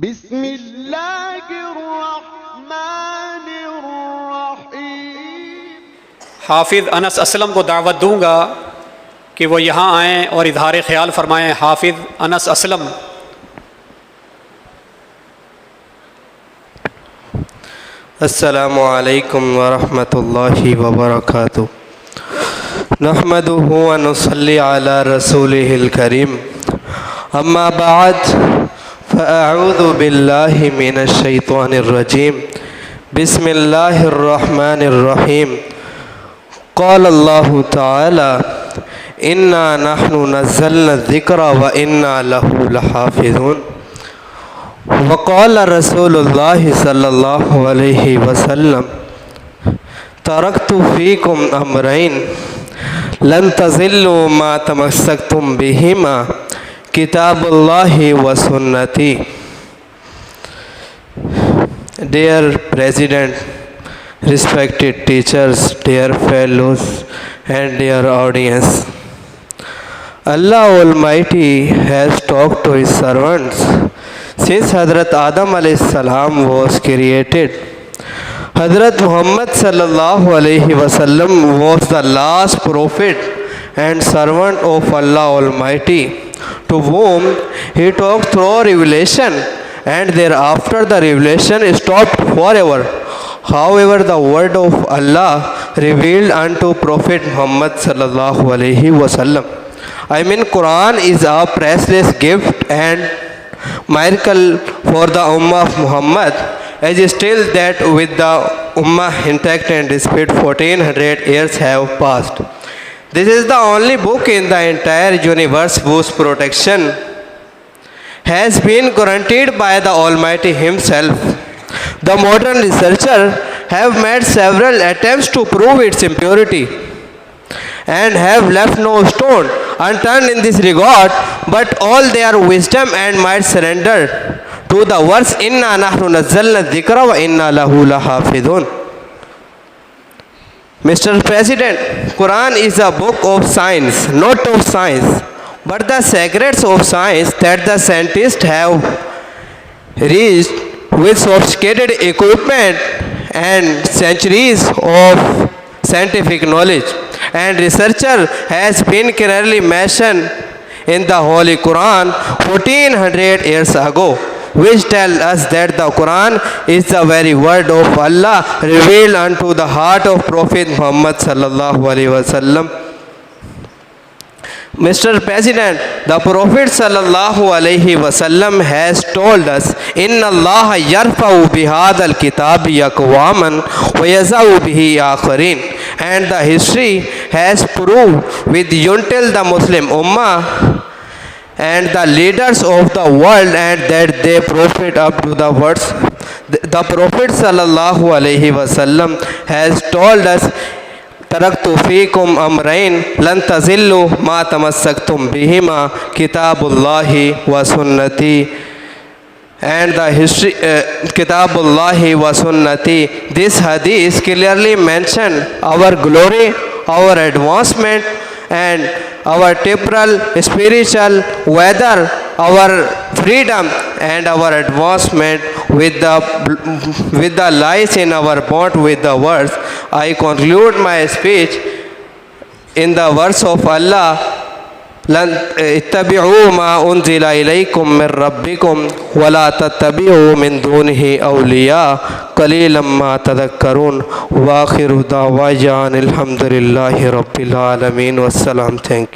بسم اللہ الرحمن الرحیم۔ حافظ انس اسلم کو دعوت دوں گا کہ وہ یہاں آئیں اور اظہار خیال فرمائیں۔ حافظ انس اسلم۔ السلام علیکم ورحمۃ اللہ وبرکاتہ۔ نحمدہ ونصلی علی رسولہ الکریم، اما بعد فاعوذ باللہ من الشیطان الرجیم، بسم اللہ الرحمن الرحیم۔ قال اللہ تعالی انا نحن نزلنا الذکر وانا لہ لحافظون۔ وقال رسول اللہ صلی اللہ علیہ وسلم ترکت فیکم امرین لن تضلوا ما تمسکتم بہما کتاب اللہ و سنتی۔ Dear President, respected teachers, dear fellows and dear audience, Allah Almighty has talked to His servants since Hazrat Adam alayhi salam was created. Hazrat Muhammad sallallahu alayhi wasallam was the last prophet and servant of Allah Almighty, to whom He talked through revelation, and thereafter the revelation stopped forever. However, the word of Allah revealed unto Prophet Muhammad sallallahu alayhi wasallam, I mean Quran, is a priceless gift and miracle for the Ummah of Muhammad, as still that with the Ummah intact and despite 1400 years have passed. This is the only book in the entire universe whose protection has been guaranteed by the Almighty Himself. The modern researchers have made several attempts to prove its impurity and have left no stone unturned in this regard, but all their wisdom and might surrendered to the verse inna nahnu nazzalna dhikra wa inna lahu lahafidun. Mr. President, Quran is a book of science, not of science, but the secrets of science that the scientists have reached with sophisticated equipment and centuries of scientific knowledge and researcher has been clearly mentioned in the Holy Quran 1400 years ago, which tell us that the Quran is the very word of Allah revealed unto the heart of Prophet Muhammad sallallahu alaihi wasallam. Mr. President, the Prophet sallallahu alaihi wasallam has told us, inna Allah yarfa'u bihadal kitabi aqwaman wa yaz'u bihi akharin, and the history has proved with until the Muslim Ummah and the leaders of the world, and that they profit up to the words. The Prophet sallallahu alaihi wasallam has told us, ترکت فیکم امرین لن تضلوا ما تمسکتم بہما کتاب اللہ و سنتی، and the history کتاب اللہ و سنتی. This hadith clearly mention our glory, our advancement and our temporal, spiritual, whether our freedom and our advancement with the lies in our bond with the words. I conclude my speech in the words of Allah, لن اتبعوا ما انزل الیکم من ربکم ولا تتبعوا من دونه اولیاء قلیلا ما تذکرون. وآخر دعوانا الحمد للہ رب العالمین والسلام. Thank you.